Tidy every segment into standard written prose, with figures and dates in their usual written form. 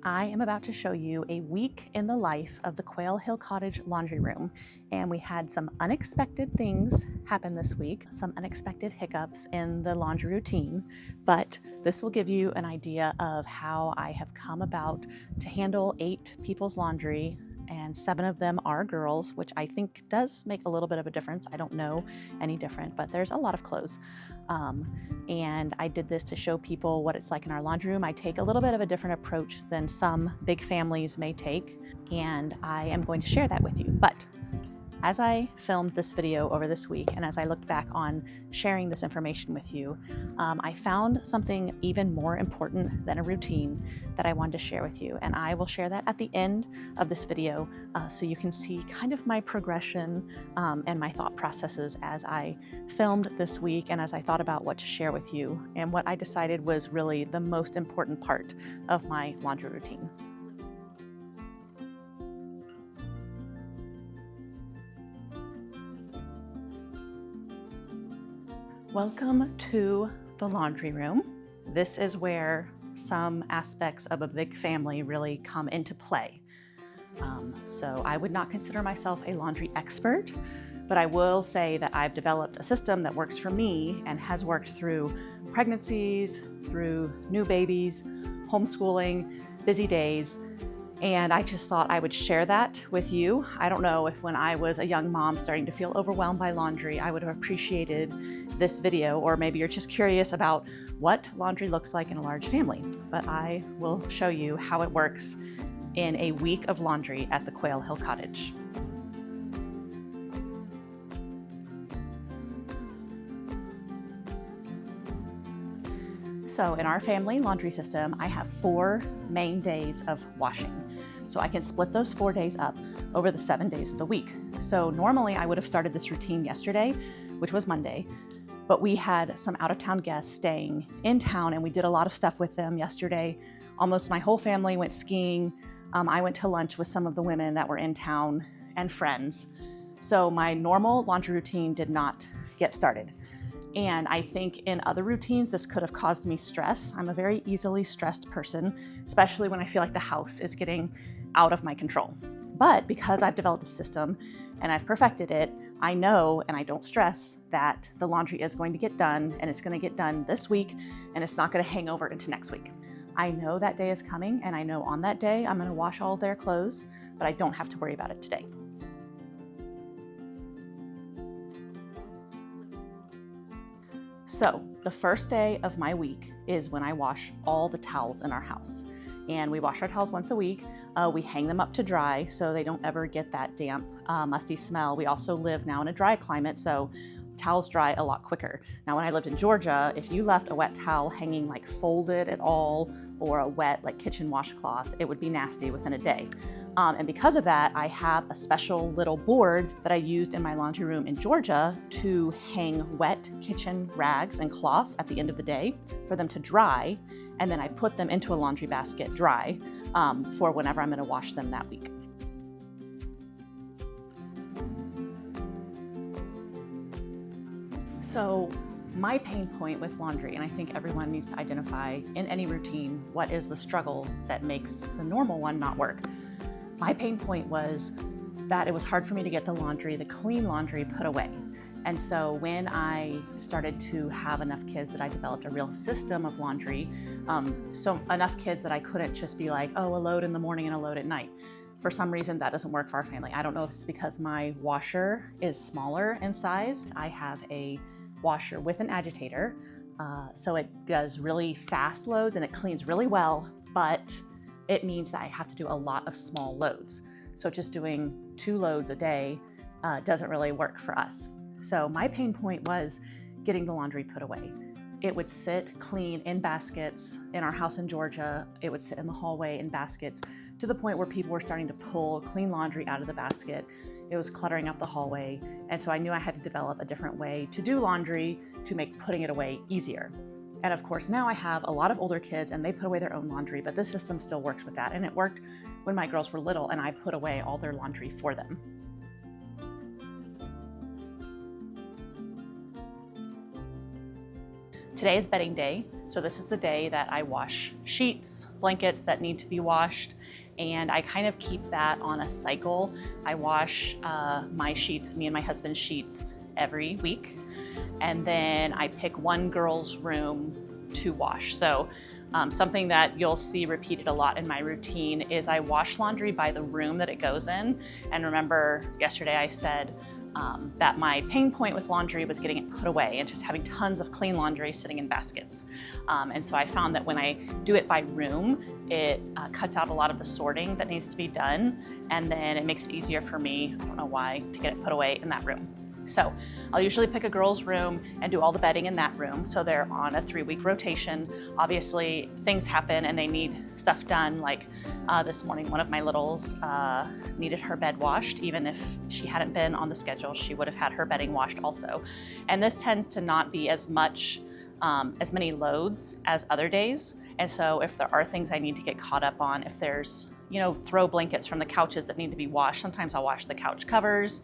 I am about to show you a week in the life of the Quail Hill Cottage laundry room, and we had some unexpected things happen this week, some unexpected hiccups in the laundry routine, but this will give you an idea of how I have come about to handle 8 people's laundry, and 7 of them are girls, which I think does make a little bit of a difference. I don't know any different, but there's a lot of clothes. And I did this to show people what it's like in our laundry room. I take a little bit of a different approach than some big families may take, and I am going to share that with you. But as I filmed this video over this week, and as I looked back on sharing this information with you, I found something even more important than a routine that I wanted to share with you. And I will share that at the end of this video so you can see kind of my progression and my thought processes as I filmed this week and as I thought about what to share with you and what I decided was really the most important part of my laundry routine. Welcome to the laundry room. This is where some aspects of a big family really come into play. So I would not consider myself a laundry expert, but I will say that I've developed a system that works for me and has worked through pregnancies, through new babies, homeschooling, busy days, and I just thought I would share that with you. I don't know if when I was a young mom starting to feel overwhelmed by laundry, I would have appreciated this video, or maybe you're just curious about what laundry looks like in a large family. But I will show you how it works in a week of laundry at the Quail Hill Cottage. So in our family laundry system, I have 4 main days of washing. So I can split those 4 days up over the 7 days of the week. So normally I would have started this routine yesterday, which was Monday, but we had some out-of-town guests staying in town and we did a lot of stuff with them yesterday. Almost my whole family went skiing. I went to lunch with some of the women that were in town and friends. So my normal laundry routine did not get started. And I think in other routines, this could have caused me stress. I'm a very easily stressed person, especially when I feel like the house is getting out of my control. But because I've developed a system and I've perfected it, I know and I don't stress that the laundry is going to get done, and it's going to get done this week, and it's not going to hang over into next week. I know that day is coming, and I know on that day I'm going to wash all their clothes, but I don't have to worry about it today. So the first day of my week is when I wash all the towels in our house. And we wash our towels once a week. We hang them up to dry so they don't ever get that damp, musty smell. We also live now in a dry climate, so towels dry a lot quicker. Now, when I lived in Georgia, if you left a wet towel hanging like folded at all or a wet like kitchen washcloth, it would be nasty within a day. And because of that, I have a special little board that I used in my laundry room in Georgia to hang wet kitchen rags and cloths at the end of the day for them to dry. And then I put them into a laundry basket dry for whenever I'm going to wash them that week. So my pain point with laundry, and I think everyone needs to identify in any routine, what is the struggle that makes the normal one not work? My pain point was that it was hard for me to get the clean laundry put away. And so when I started to have enough kids that I developed a real system of laundry, so enough kids that I couldn't just be like, oh, a load in the morning and a load at night. For some reason, that doesn't work for our family. I don't know if it's because my washer is smaller in size. I have a washer with an agitator, so it does really fast loads and it cleans really well, but it means that I have to do a lot of small loads. So just doing 2 loads a day doesn't really work for us. So my pain point was getting the laundry put away. It would sit clean in baskets in our house in Georgia. It would sit in the hallway in baskets to the point where people were starting to pull clean laundry out of the basket. It was cluttering up the hallway. And so I knew I had to develop a different way to do laundry to make putting it away easier. And of course, now I have a lot of older kids and they put away their own laundry, but this system still works with that. And it worked when my girls were little and I put away all their laundry for them. Today is bedding day. So this is the day that I wash sheets, blankets that need to be washed, and I kind of keep that on a cycle. I wash my sheets, me and my husband's sheets, every week, and then I pick one girl's room to wash. So something that you'll see repeated a lot in my routine is I wash laundry by the room that it goes in. And remember, yesterday I said that my pain point with laundry was getting it put away and just having tons of clean laundry sitting in baskets. And so I found that when I do it by room, it cuts out a lot of the sorting that needs to be done. And then it makes it easier for me, I don't know why, to get it put away in that room. So I'll usually pick a girl's room and do all the bedding in that room. So they're on a 3-week rotation. Obviously things happen and they need stuff done. Like this morning, one of my littles needed her bed washed. Even if she hadn't been on the schedule, she would have had her bedding washed also. And this tends to not be as many loads as other days. And so if there are things I need to get caught up on, if there's throw blankets from the couches that need to be washed, sometimes I'll wash the couch covers.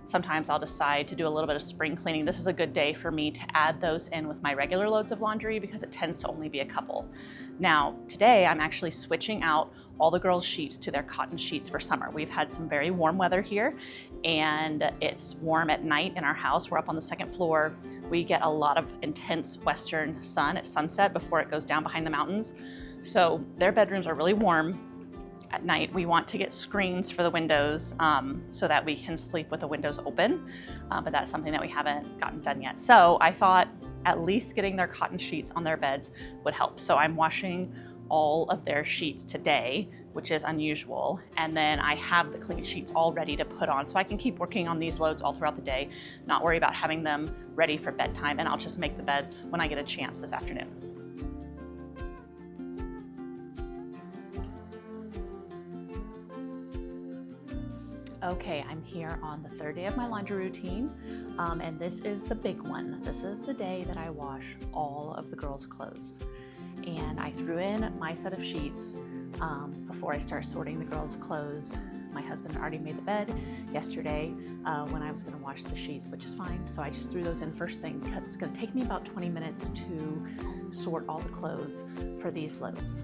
Sometimes I'll decide to do a little bit of spring cleaning. This is a good day for me to add those in with my regular loads of laundry because it tends to only be a couple. Now, today I'm actually switching out all the girls' sheets to their cotton sheets for summer. We've had some very warm weather here, and it's warm at night in our house. We're up on the 2nd floor. We get a lot of intense western sun at sunset before it goes down behind the mountains. So their bedrooms are really warm. At night, we want to get screens for the windows so that we can sleep with the windows open, but that's something that we haven't gotten done yet. So I thought at least getting their cotton sheets on their beds would help. So I'm washing all of their sheets today, which is unusual, and then I have the clean sheets all ready to put on so I can keep working on these loads all throughout the day, not worry about having them ready for bedtime, and I'll just make the beds when I get a chance this afternoon. Okay, I'm here on the 3rd day of my laundry routine, and this is the big one. This is the day that I wash all of the girls' clothes. And I threw in my set of sheets before I start sorting the girls' clothes. My husband already made the bed yesterday when I was going to wash the sheets, which is fine. So I just threw those in first thing because it's going to take me about 20 minutes to sort all the clothes for these loads.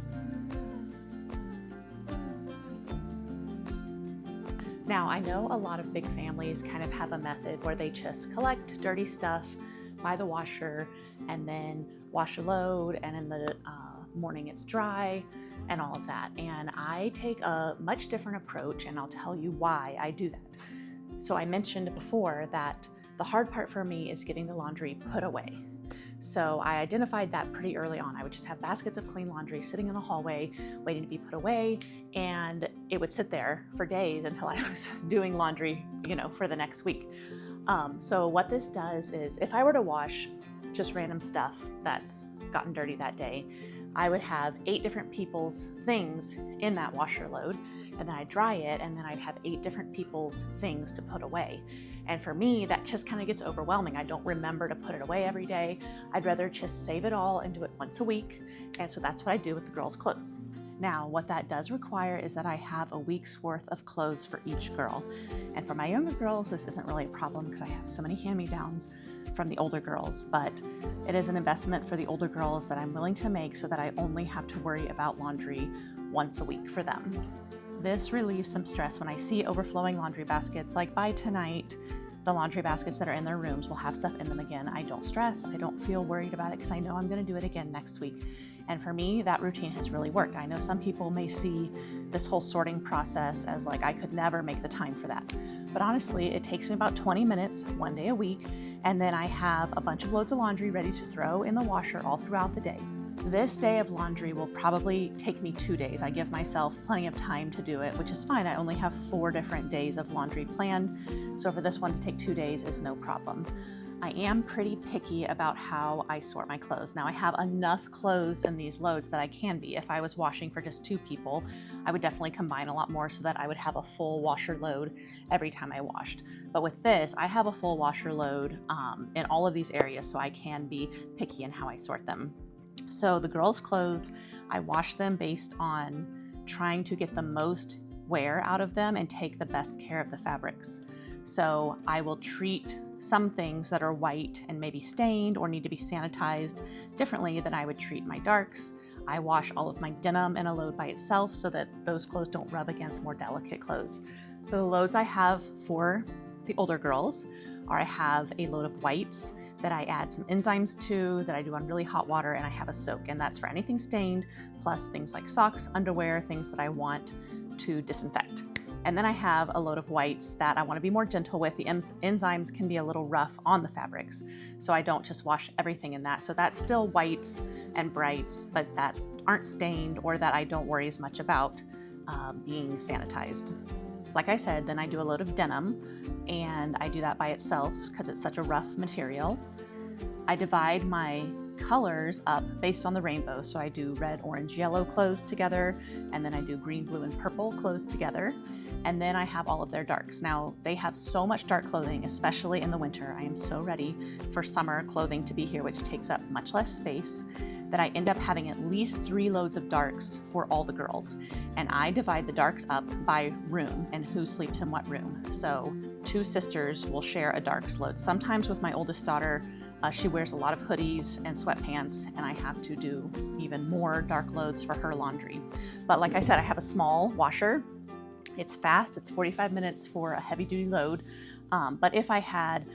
Now, I know a lot of big families kind of have a method where they just collect dirty stuff by the washer and then wash a load, and in the morning it's dry and all of that. And I take a much different approach, and I'll tell you why I do that. So I mentioned before that the hard part for me is getting the laundry put away. So I identified that pretty early on. I would just have baskets of clean laundry sitting in the hallway waiting to be put away, and it would sit there for days until I was doing laundry, for the next week. So what this does is if I were to wash just random stuff that's gotten dirty that day, I would have 8 different people's things in that washer load, and then I'd dry it, and then I'd have 8 different people's things to put away. And for me, that just kind of gets overwhelming. I don't remember to put it away every day. I'd rather just save it all and do it once a week. And so that's what I do with the girls' clothes. Now, what that does require is that I have a week's worth of clothes for each girl. And for my younger girls, this isn't really a problem because I have so many hand-me-downs from the older girls, but it is an investment for the older girls that I'm willing to make so that I only have to worry about laundry once a week for them. This relieves some stress when I see overflowing laundry baskets, like by tonight, the laundry baskets that are in their rooms will have stuff in them again. I don't stress, I don't feel worried about it because I know I'm going to do it again next week. And for me, that routine has really worked. I know some people may see this whole sorting process as like, I could never make the time for that. But honestly, it takes me about 20 minutes, one day a week, and then I have a bunch of loads of laundry ready to throw in the washer all throughout the day. This day of laundry will probably take me 2 days. I give myself plenty of time to do it, which is fine. I only have 4 different days of laundry planned, so for this one to take 2 days is no problem. I am pretty picky about how I sort my clothes. Now, I have enough clothes in these loads that I can be. If I was washing for just 2 people, I would definitely combine a lot more so that I would have a full washer load every time I washed. But with this, I have a full washer load in all of these areas, so I can be picky in how I sort them. So the girls' clothes, I wash them based on trying to get the most wear out of them and take the best care of the fabrics. So I will treat some things that are white and maybe stained or need to be sanitized differently than I would treat my darks. I wash all of my denim in a load by itself so that those clothes don't rub against more delicate clothes. The loads I have for the older girls are I have a load of whites that I add some enzymes to, that I do on really hot water, and I have a soak, and that's for anything stained, plus things like socks, underwear, things that I want to disinfect. And then I have a load of whites that I want to be more gentle with. The enzymes can be a little rough on the fabrics, so I don't just wash everything in that. So that's still whites and brights, but that aren't stained or that I don't worry as much about being sanitized. Like I said, then I do a load of denim, and I do that by itself because it's such a rough material. I divide my colors up based on the rainbow. So I do red, orange, yellow clothes together, and then I do green, blue, and purple clothes together. And then I have all of their darks. Now, they have so much dark clothing, especially in the winter. I am so ready for summer clothing to be here, which takes up much less space, that I end up having at least 3 loads of darks for all the girls. And I divide the darks up by room and who sleeps in what room. So 2 sisters will share a darks load. Sometimes with my oldest daughter, she wears a lot of hoodies and sweatpants, and I have to do even more dark loads for her laundry. But like I said, I have a small washer. It's fast, it's 45 minutes for a heavy duty load. But if I had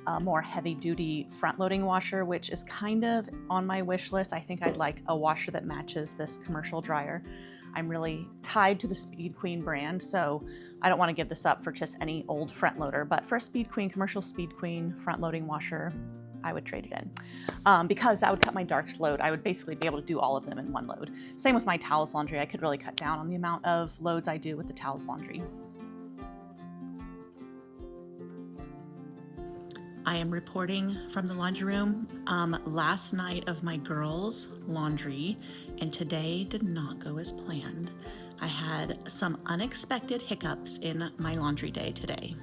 a more heavy duty front loading washer, which is kind of on my wish list, I think I'd like a washer that matches this commercial dryer. I'm really tied to the Speed Queen brand, so I don't want to give this up for just any old front loader, but for a Speed Queen, commercial Speed Queen front loading washer, I would trade it in because that would cut my darks load. I would basically be able to do all of them in one load. Same with my towels laundry. I could really cut down on the amount of loads I do with the towels laundry. I am reporting from the laundry room last night of my girls' laundry, and today did not go as planned. I had some unexpected hiccups in my laundry day today.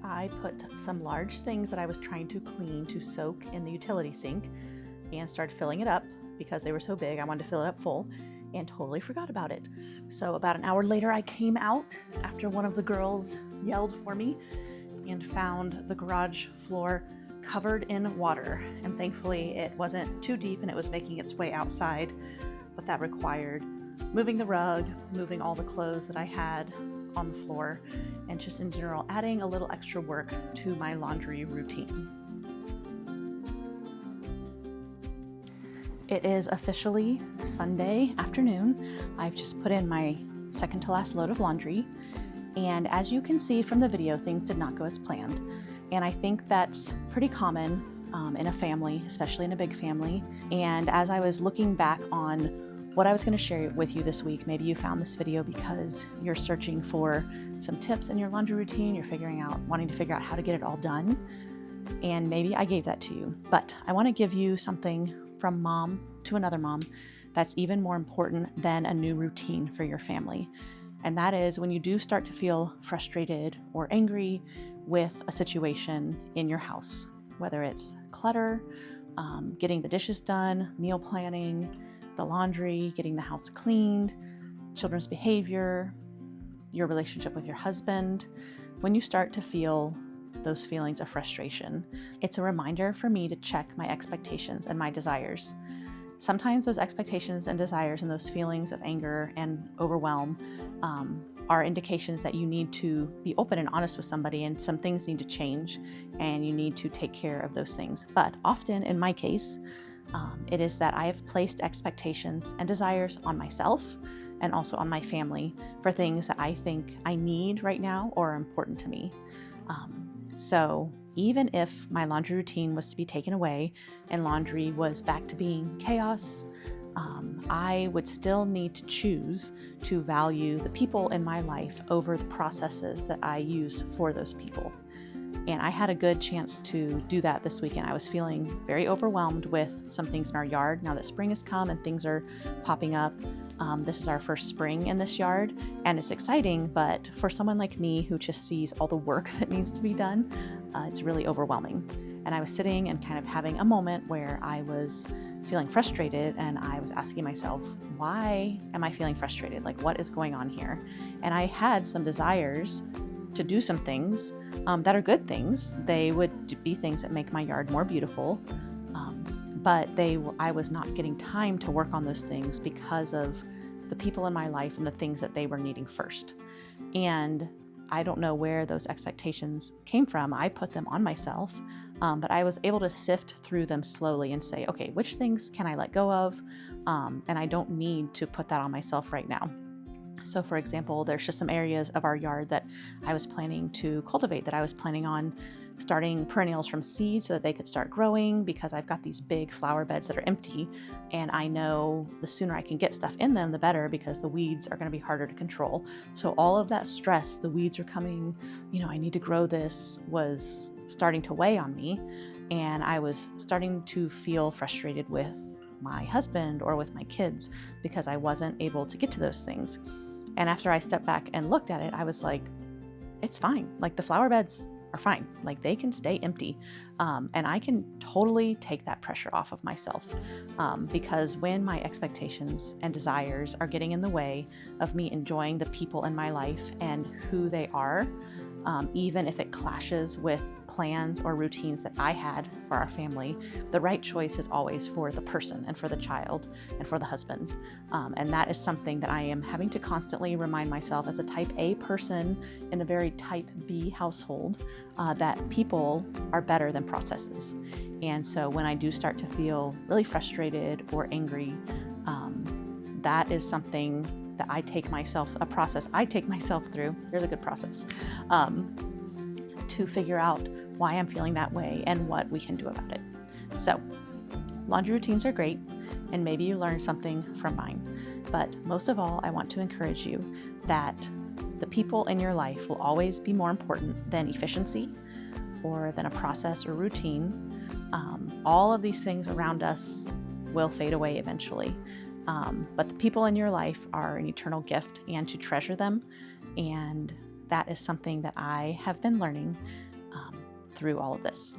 I put some large things that I was trying to clean to soak in the utility sink and started filling it up because they were so big. I wanted to fill it up full and totally forgot about it. So about an hour later, I came out after one of the girls yelled for me and found the garage floor covered in water. And thankfully it wasn't too deep and it was making its way outside, but that required moving the rug, moving all the clothes that I had on the floor, and just in general adding a little extra work to my laundry routine. It is officially Sunday afternoon. I've just put in my second to last load of laundry, and as you can see from the video, things did not go as planned. And I think that's pretty common in a family, especially in a big family. And as I was looking back on what I was going to share with you this week, maybe you found this video because you're searching for some tips in your laundry routine, you're wanting to figure out how to get it all done, and maybe I gave that to you. But I want to give you something from mom to another mom that's even more important than a new routine for your family. And that is when you do start to feel frustrated or angry with a situation in your house, whether it's clutter, getting the dishes done, meal planning, the laundry, getting the house cleaned, children's behavior, your relationship with your husband. When you start to feel those feelings of frustration, it's a reminder for me to check my expectations and my desires. Sometimes those expectations and desires and those feelings of anger and overwhelm are indications that you need to be open and honest with somebody, and some things need to change and you need to take care of those things. But often in my case, it is that I have placed expectations and desires on myself and also on my family for things that I think I need right now or are important to me. So even if my laundry routine was to be taken away and laundry was back to being chaos, I would still need to choose to value the people in my life over the processes that I use for those people. And I had a good chance to do that this weekend. I was feeling very overwhelmed with some things in our yard now that spring has come and things are popping up. This is our first spring in this yard, and it's exciting, but for someone like me who just sees all the work that needs to be done, it's really overwhelming. And I was sitting and kind of having a moment where I was feeling frustrated, and I was asking myself, why am I feeling frustrated? Like, what is going on here? And I had some desires to do some things that are good things. They would be things that make my yard more beautiful, but I was not getting time to work on those things because of the people in my life and the things that they were needing first. And I don't know where those expectations came from. I put them on myself, but I was able to sift through them slowly and say, okay, which things can I let go of? And I don't need to put that on myself right now. So for example, there's just some areas of our yard that I was planning to cultivate, that I was planning on starting perennials from seed so that they could start growing, because I've got these big flower beds that are empty, and I know the sooner I can get stuff in them, the better, because the weeds are going to be harder to control. So all of that stress, the weeds are coming, I need to grow this, was starting to weigh on me, and I was starting to feel frustrated with my husband or with my kids because I wasn't able to get to those things. And after I stepped back and looked at it, I was like, it's fine. Like, the flower beds are fine. Like, they can stay empty. And I can totally take that pressure off of myself. Because when my expectations and desires are getting in the way of me enjoying the people in my life and who they are, even if it clashes with plans or routines that I had for our family, the right choice is always for the person and for the child and for the husband. And that is something that I am having to constantly remind myself as a type A person in a very type B household, that people are better than processes. And so when I do start to feel really frustrated or angry, that is something that I take myself through. Here's a good process. To figure out why I'm feeling that way and what we can do about it. So, laundry routines are great, and maybe you learned something from mine. But most of all, I want to encourage you that the people in your life will always be more important than efficiency or than a process or routine. All of these things around us will fade away eventually. But the people in your life are an eternal gift, and to treasure them. And that is something that I have been learning through all of this.